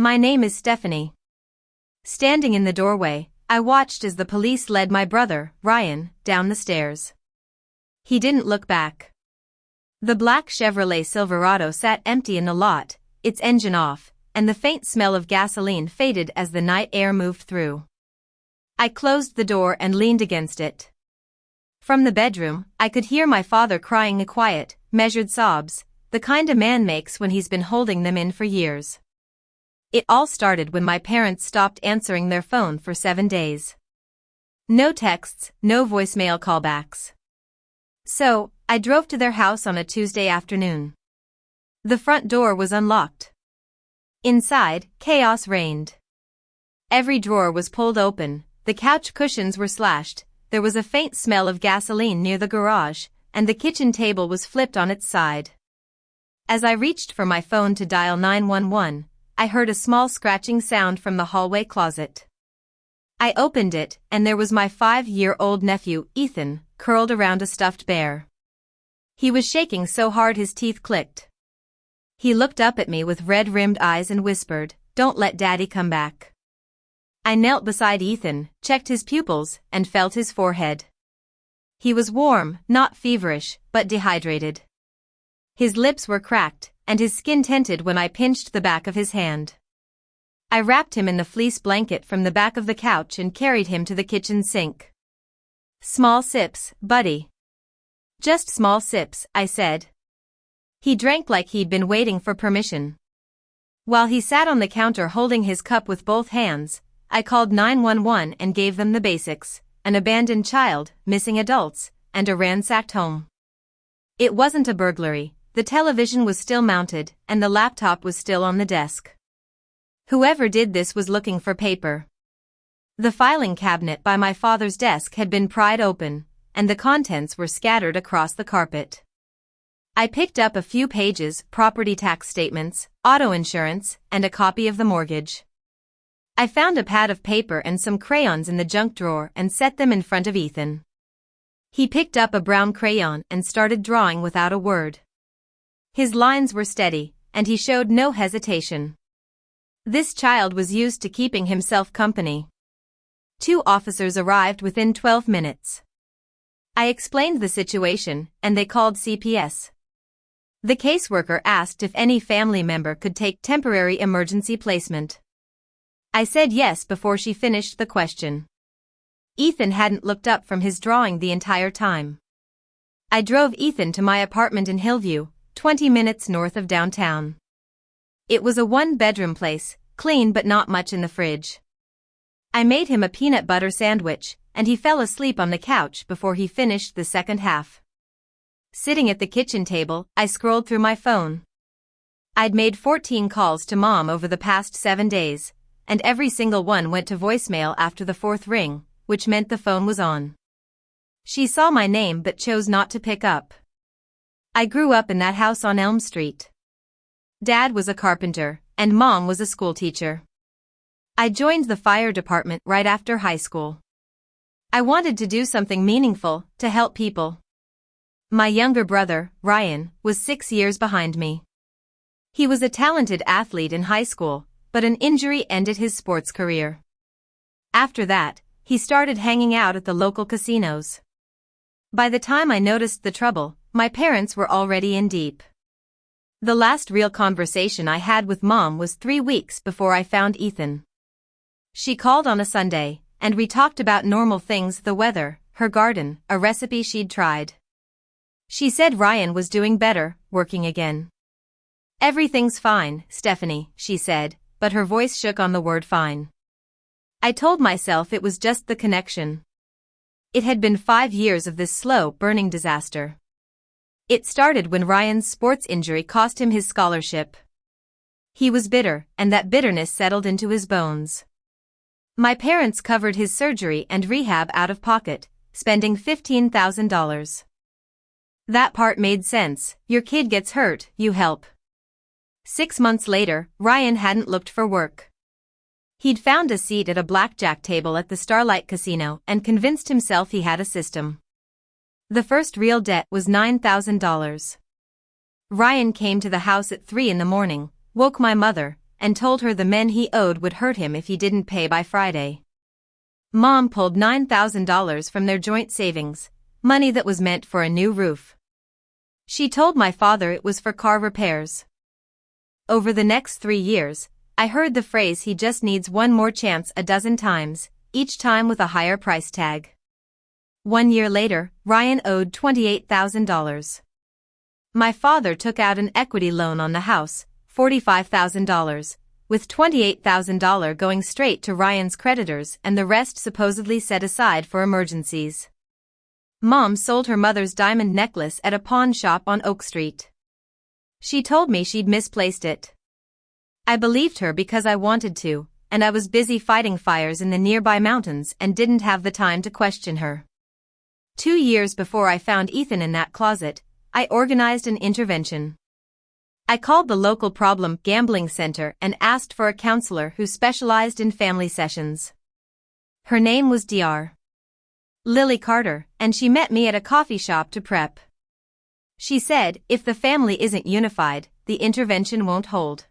My name is Stephanie. Standing in the doorway, I watched as the police led my brother, Ryan, down the stairs. He didn't look back. The black Chevrolet Silverado sat empty in the lot, its engine off, and the faint smell of gasoline faded as the night air moved through. I closed the door and leaned against it. From the bedroom, I could hear my father crying quiet, measured sobs, the kind a man makes when he's been holding them in for years. It all started when my parents stopped answering their phone for 7 days. No texts, no voicemail callbacks. So, I drove to their house on a Tuesday afternoon. The front door was unlocked. Inside, chaos reigned. Every drawer was pulled open, the couch cushions were slashed, there was a faint smell of gasoline near the garage, and the kitchen table was flipped on its side. As I reached for my phone to dial 911, I heard a small scratching sound from the hallway closet. I opened it, and there was my 5-year-old nephew, Ethan, curled around a stuffed bear. He was shaking so hard his teeth clicked. He looked up at me with red-rimmed eyes and whispered, "Don't let Daddy come back." I knelt beside Ethan, checked his pupils, and felt his forehead. He was warm, not feverish, but dehydrated. His lips were cracked, and his skin tinted when I pinched the back of his hand. I wrapped him in the fleece blanket from the back of the couch and carried him to the kitchen sink. "Small sips, buddy." "Just small sips," I said. He drank like he'd been waiting for permission. While he sat on the counter holding his cup with both hands, I called 911 and gave them the basics: an abandoned child, missing adults, and a ransacked home. It wasn't a burglary. The television was still mounted, and the laptop was still on the desk. Whoever did this was looking for paper. The filing cabinet by my father's desk had been pried open, and the contents were scattered across the carpet. I picked up a few pages, property tax statements, auto insurance, and a copy of the mortgage. I found a pad of paper and some crayons in the junk drawer and set them in front of Ethan. He picked up a brown crayon and started drawing without a word. His lines were steady, and he showed no hesitation. This child was used to keeping himself company. 2 officers arrived within 12 minutes. I explained the situation, and they called CPS. The caseworker asked if any family member could take temporary emergency placement. I said yes before she finished the question. Ethan hadn't looked up from his drawing the entire time. I drove Ethan to my apartment in Hillview, 20 minutes north of downtown. It was a 1-bedroom place, clean but not much in the fridge. I made him a peanut butter sandwich, and he fell asleep on the couch before he finished the second half. Sitting at the kitchen table, I scrolled through my phone. I'd made 14 calls to Mom over the past 7 days, and every single one went to voicemail after the 4th ring, which meant the phone was on. She saw my name but chose not to pick up. I grew up in that house on Elm Street. Dad was a carpenter, and Mom was a schoolteacher. I joined the fire department right after high school. I wanted to do something meaningful, to help people. My younger brother, Ryan, was 6 years behind me. He was a talented athlete in high school, but an injury ended his sports career. After that, he started hanging out at the local casinos. By the time I noticed the trouble, my parents were already in deep. The last real conversation I had with Mom was 3 weeks before I found Ethan. She called on a Sunday, and we talked about normal things: the weather, her garden, a recipe she'd tried. She said Ryan was doing better, working again. "Everything's fine, Stephanie," she said, but her voice shook on the word fine. I told myself it was just the connection. It had been 5 years of this slow, burning disaster. It started when Ryan's sports injury cost him his scholarship. He was bitter, and that bitterness settled into his bones. My parents covered his surgery and rehab out of pocket, spending $15,000. That part made sense: your kid gets hurt, you help. 6 months later, Ryan hadn't looked for work. He'd found a seat at a blackjack table at the Starlight Casino and convinced himself he had a system. The first real debt was $9,000. Ryan came to the house at 3 in the morning, woke my mother, and told her the men he owed would hurt him if he didn't pay by Friday. Mom pulled $9,000 from their joint savings, money that was meant for a new roof. She told my father it was for car repairs. Over the next 3 years, I heard the phrase "he just needs one more chance" a dozen times, each time with a higher price tag. 1 year later, Ryan owed $28,000. My father took out an equity loan on the house, $45,000, with $28,000 going straight to Ryan's creditors and the rest supposedly set aside for emergencies. Mom sold her mother's diamond necklace at a pawn shop on Oak Street. She told me she'd misplaced it. I believed her because I wanted to, and I was busy fighting fires in the nearby mountains and didn't have the time to question her. 2 years before I found Ethan in that closet, I organized an intervention. I called the local problem gambling center and asked for a counselor who specialized in family sessions. Her name was Dr. Lily Carter, and she met me at a coffee shop to prep. She said, if the family isn't unified, the intervention won't hold.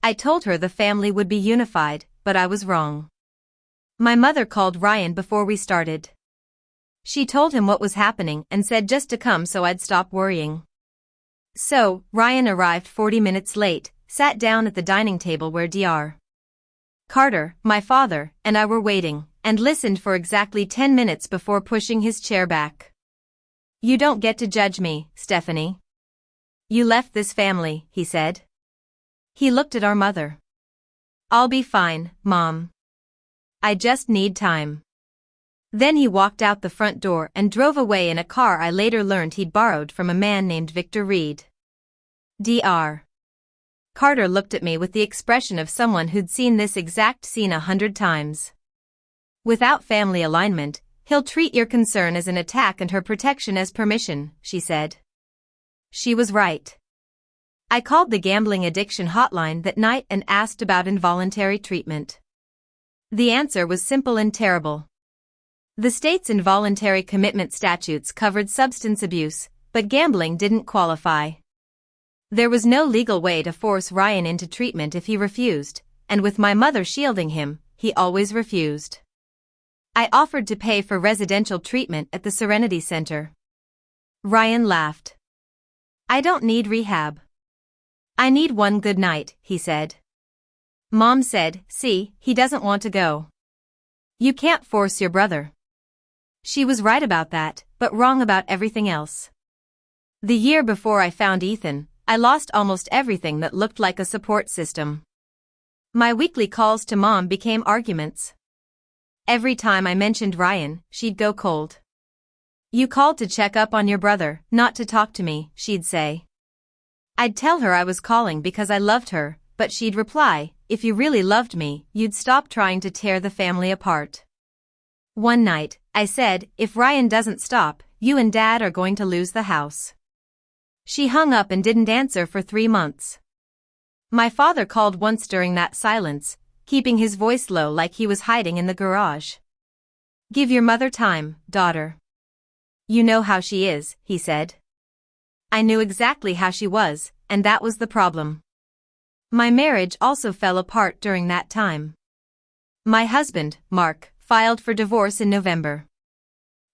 I told her the family would be unified, but I was wrong. My mother called Ryan before we started. She told him what was happening and said just to come so I'd stop worrying. So, Ryan arrived 40 minutes late, sat down at the dining table where Dr. Carter, my father, and I were waiting, and listened for exactly 10 minutes before pushing his chair back. "You don't get to judge me, Stephanie. You left this family," he said. He looked at our mother. "I'll be fine, Mom. I just need time." Then he walked out the front door and drove away in a car I later learned he'd borrowed from a man named Victor Reed. Dr. Carter looked at me with the expression of someone who'd seen this exact scene 100 times. "Without family alignment, he'll treat your concern as an attack and her protection as permission," she said. She was right. I called the gambling addiction hotline that night and asked about involuntary treatment. The answer was simple and terrible. The state's involuntary commitment statutes covered substance abuse, but gambling didn't qualify. There was no legal way to force Ryan into treatment if he refused, and with my mother shielding him, he always refused. I offered to pay for residential treatment at the Serenity Center. Ryan laughed. "I don't need rehab. I need one good night," he said. Mom said, "See, he doesn't want to go. You can't force your brother." She was right about that, but wrong about everything else. The year before I found Ethan, I lost almost everything that looked like a support system. My weekly calls to Mom became arguments. Every time I mentioned Ryan, she'd go cold. "You called to check up on your brother, not to talk to me," she'd say. I'd tell her I was calling because I loved her, but she'd reply, "If you really loved me, you'd stop trying to tear the family apart." One night, I said, "If Ryan doesn't stop, you and Dad are going to lose the house." She hung up and didn't answer for 3 months. My father called once during that silence, keeping his voice low like he was hiding in the garage. "Give your mother time, daughter. You know how she is," he said. I knew exactly how she was, and that was the problem. My marriage also fell apart during that time. My husband, Mark, filed for divorce in November.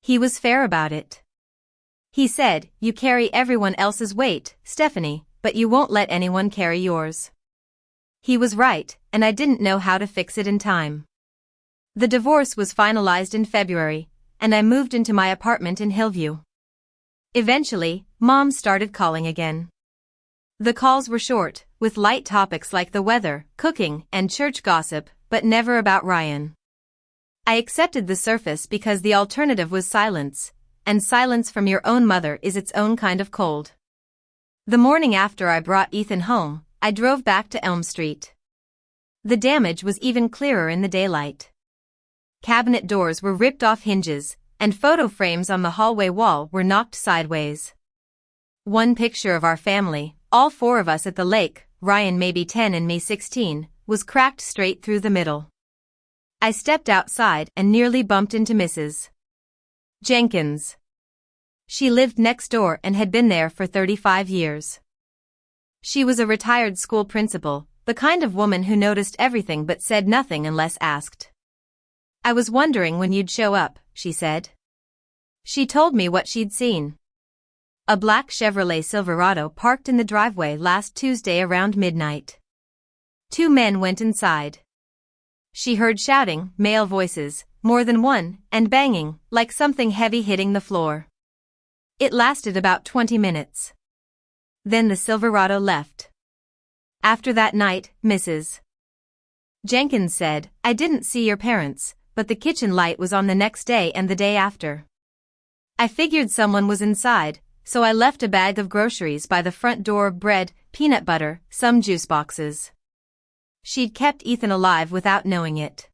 He was fair about it. He said, "You carry everyone else's weight, Stephanie, but you won't let anyone carry yours." He was right, and I didn't know how to fix it in time. The divorce was finalized in February, and I moved into my apartment in Hillview. Eventually, Mom started calling again. The calls were short, with light topics like the weather, cooking, and church gossip, but never about Ryan. I accepted the surface because the alternative was silence, and silence from your own mother is its own kind of cold. The morning after I brought Ethan home, I drove back to Elm Street. The damage was even clearer in the daylight. Cabinet doors were ripped off hinges, and photo frames on the hallway wall were knocked sideways. One picture of our family, all 4 of us at the lake, Ryan maybe 10 and me 16, was cracked straight through the middle. I stepped outside and nearly bumped into Mrs. Jenkins. She lived next door and had been there for 35 years. She was a retired school principal, the kind of woman who noticed everything but said nothing unless asked. I was wondering when you'd show up, she said. She told me what she'd seen. A black Chevrolet Silverado parked in the driveway last Tuesday around midnight. 2 men went inside. She heard shouting, male voices, more than one, and banging, like something heavy hitting the floor. It lasted about 20 minutes. Then the Silverado left. After that night, Mrs. Jenkins said, I didn't see your parents, but the kitchen light was on the next day and the day after. I figured someone was inside, so I left a bag of groceries by the front door: bread, peanut butter, some juice boxes. She'd kept Ethan alive without knowing it.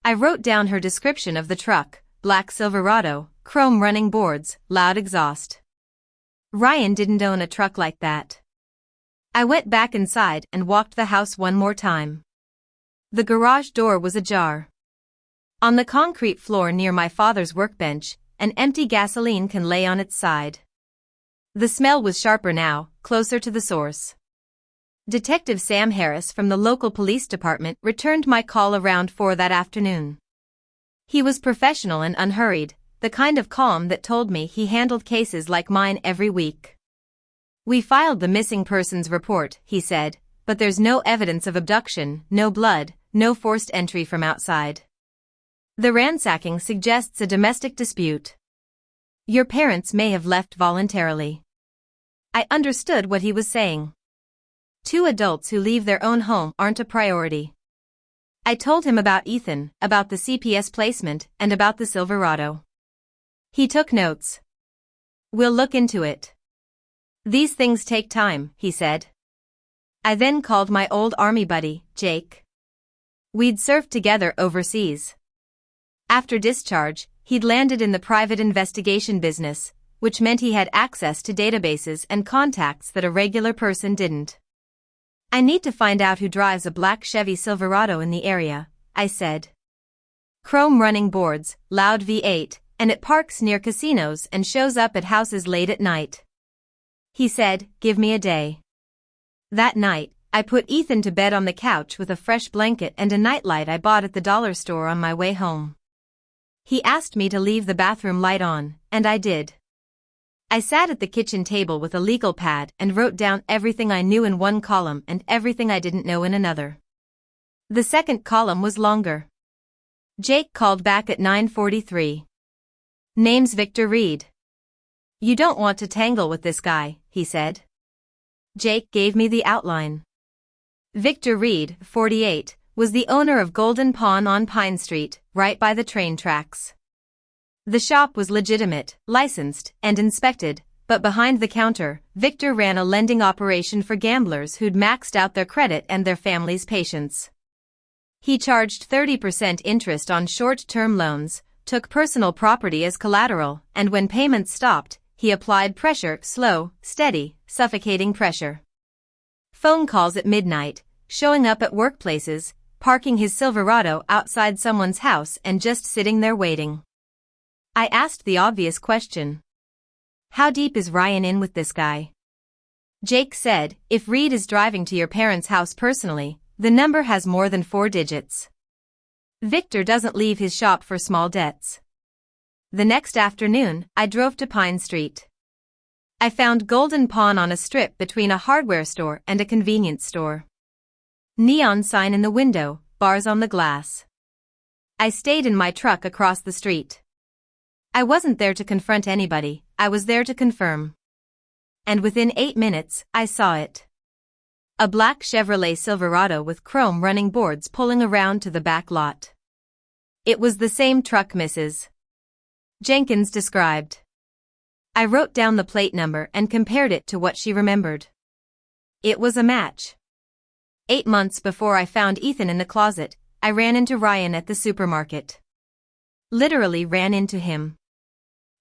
I wrote down her description of the truck: black Silverado, chrome running boards, loud exhaust. Ryan didn't own a truck like that. I went back inside and walked the house one more time. The garage door was ajar. On the concrete floor near my father's workbench, an empty gasoline can lay on its side. The smell was sharper now, closer to the source. Detective Sam Harris from the local police department returned my call around 4 that afternoon. He was professional and unhurried, the kind of calm that told me he handled cases like mine every week. We filed the missing persons report, he said, but there's no evidence of abduction, no blood, no forced entry from outside. The ransacking suggests a domestic dispute. Your parents may have left voluntarily. I understood what he was saying. 2 adults who leave their own home aren't a priority. I told him about Ethan, about the CPS placement, and about the Silverado. He took notes. We'll look into it. These things take time, he said. I then called my old army buddy, Jake. We'd served together overseas. After discharge, he'd landed in the private investigation business, which meant he had access to databases and contacts that a regular person didn't. I need to find out who drives a black Chevy Silverado in the area, I said. Chrome running boards, loud V8, and it parks near casinos and shows up at houses late at night. He said, give me a day. That night, I put Ethan to bed on the couch with a fresh blanket and a nightlight I bought at the dollar store on my way home. He asked me to leave the bathroom light on, and I did. I sat at the kitchen table with a legal pad and wrote down everything I knew in one column and everything I didn't know in another. The second column was longer. Jake called back at 9:43. Name's Victor Reed. You don't want to tangle with this guy, he said. Jake gave me the outline. Victor Reed, 48, was the owner of Golden Pawn on Pine Street, right by the train tracks. The shop was legitimate, licensed, and inspected, but behind the counter, Victor ran a lending operation for gamblers who'd maxed out their credit and their family's patience. He charged 30% interest on short-term loans, took personal property as collateral, and when payments stopped, he applied pressure: slow, steady, suffocating pressure. Phone calls at midnight, showing up at workplaces, parking his Silverado outside someone's house and just sitting there waiting. I asked the obvious question. How deep is Ryan in with this guy? Jake said, if Reed is driving to your parents' house personally, the number has more than 4 digits. Victor doesn't leave his shop for small debts. The next afternoon, I drove to Pine Street. I found Golden Pawn on a strip between a hardware store and a convenience store. Neon sign in the window, bars on the glass. I stayed in my truck across the street. I wasn't there to confront anybody, I was there to confirm. And within 8 minutes, I saw it. A black Chevrolet Silverado with chrome running boards pulling around to the back lot. It was the same truck Mrs. Jenkins described. I wrote down the plate number and compared it to what she remembered. It was a match. 8 months before I found Ethan in the closet, I ran into Ryan at the supermarket. Literally ran into him.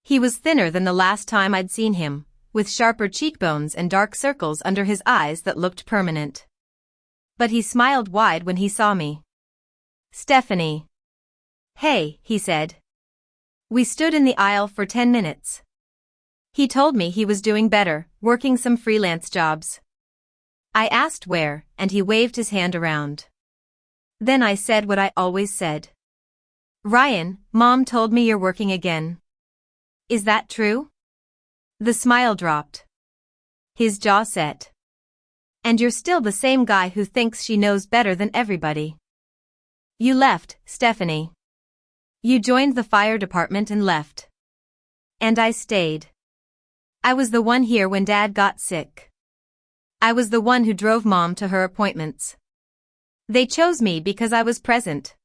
He was thinner than the last time I'd seen him, with sharper cheekbones and dark circles under his eyes that looked permanent. But he smiled wide when he saw me. Stephanie. Hey, he said. We stood in the aisle for 10 minutes. He told me he was doing better, working some freelance jobs. I asked where, and he waved his hand around. Then I said what I always said. Ryan, Mom told me you're working again. Is that true? The smile dropped. His jaw set. And you're still the same guy who thinks she knows better than everybody. You left, Stephanie. You joined the fire department and left. And I stayed. I was the one here when Dad got sick. I was the one who drove Mom to her appointments. They chose me because I was present.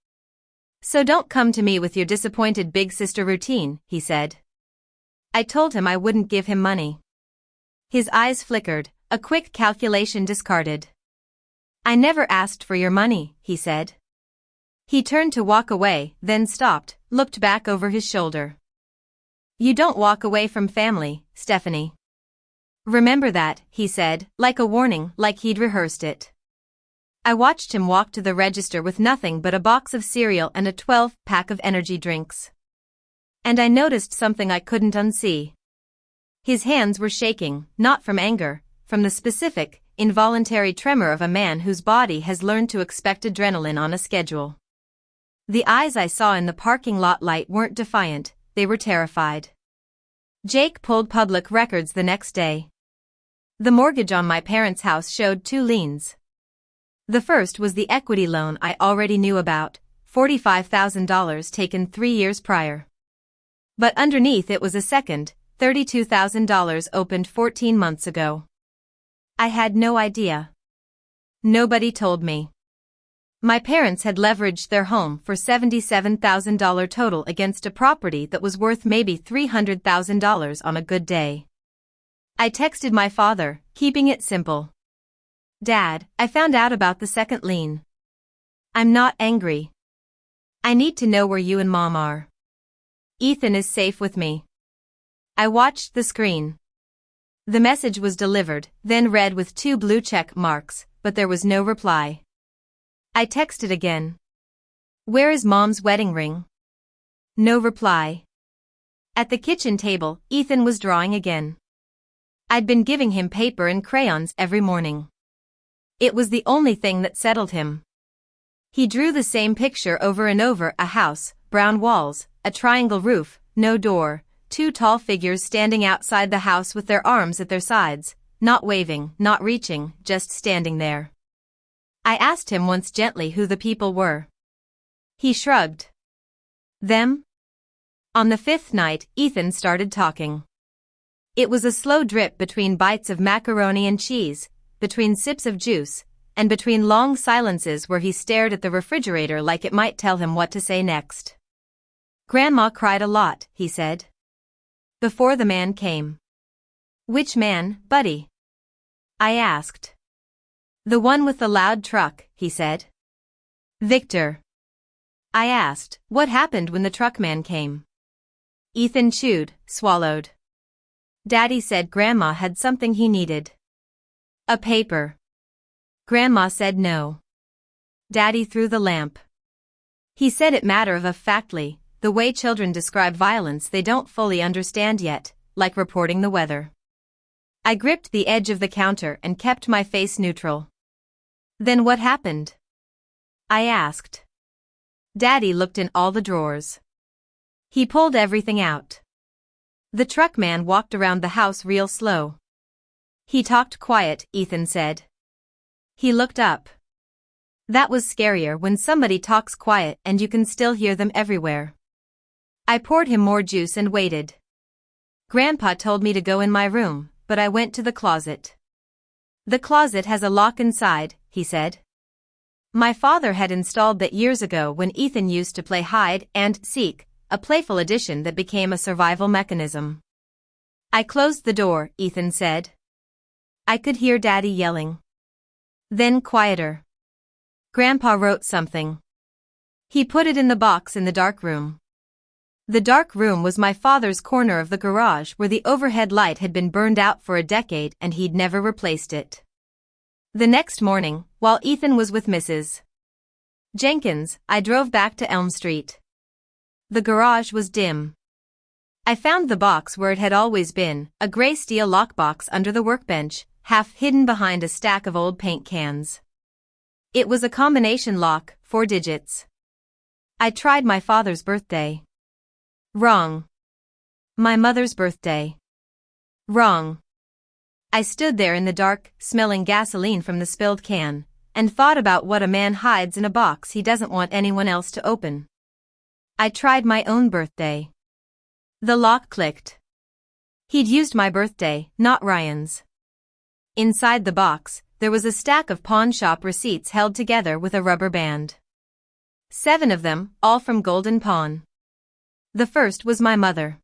So don't come to me with your disappointed big sister routine, he said. I told him I wouldn't give him money. His eyes flickered, a quick calculation discarded. I never asked for your money, he said. He turned to walk away, then stopped, looked back over his shoulder. You don't walk away from family, Stephanie. Remember that, he said, like a warning, like he'd rehearsed it. I watched him walk to the register with nothing but a box of cereal and a 12-pack of energy drinks. And I noticed something I couldn't unsee. His hands were shaking, not from anger, from the specific, involuntary tremor of a man whose body has learned to expect adrenaline on a schedule. The eyes I saw in the parking lot light weren't defiant, they were terrified. Jake pulled public records the next day. The mortgage on my parents' house showed 2 liens. The first was the equity loan I already knew about, $45,000 taken 3 years prior. But underneath it was a second, $32,000 opened 14 months ago. I had no idea. Nobody told me. My parents had leveraged their home for $77,000 total against a property that was worth maybe $300,000 on a good day. I texted my father, keeping it simple. Dad, I found out about the second lien. I'm not angry. I need to know where you and Mom are. Ethan is safe with me. I watched the screen. The message was delivered, then read with 2 blue check marks, but there was no reply. I texted again. Where is Mom's wedding ring? No reply. At the kitchen table, Ethan was drawing again. I'd been giving him paper and crayons every morning. It was the only thing that settled him. He drew the same picture over and over: a house, brown walls, a triangle roof, no door, 2 tall figures standing outside the house with their arms at their sides, not waving, not reaching, just standing there. I asked him once gently who the people were. He shrugged. Them? On the 5th night, Ethan started talking. It was a slow drip between bites of macaroni and cheese, between sips of juice, and between long silences where he stared at the refrigerator like it might tell him what to say next. Grandma cried a lot, he said. Before the man came. Which man, buddy? I asked. The one with the loud truck, he said. Victor. I asked, what happened when the truck man came? Ethan chewed, swallowed. Daddy said Grandma had something he needed. A paper. Grandma said no. Daddy threw the lamp. He said it matter-of-factly, the way children describe violence they don't fully understand yet, like reporting the weather. I gripped the edge of the counter and kept my face neutral. Then what happened? I asked. Daddy looked in all the drawers. He pulled everything out. The truck man walked around the house real slow. He talked quiet, Ethan said. He looked up. That was scarier when somebody talks quiet and you can still hear them everywhere. I poured him more juice and waited. Grandpa told me to go in my room, but I went to the closet. The closet has a lock inside, he said. My father had installed that years ago when Ethan used to play hide and seek, a playful addition that became a survival mechanism. I closed the door, Ethan said. I could hear Daddy yelling. Then quieter. Grandpa wrote something. He put it in the box in the dark room. The dark room was my father's corner of the garage where the overhead light had been burned out for a decade and he'd never replaced it. The next morning, while Ethan was with Mrs. Jenkins, I drove back to Elm Street. The garage was dim. I found the box where it had always been, a gray steel lockbox under the workbench, half hidden behind a stack of old paint cans. It was a combination lock, 4 digits. I tried my father's birthday. Wrong. My mother's birthday. Wrong. I stood there in the dark, smelling gasoline from the spilled can, and thought about what a man hides in a box he doesn't want anyone else to open. I tried my own birthday. The lock clicked. He'd used my birthday, not Ryan's. Inside the box, there was a stack of pawn shop receipts held together with a rubber band. 7 of them, all from Golden Pawn. The first was my mother.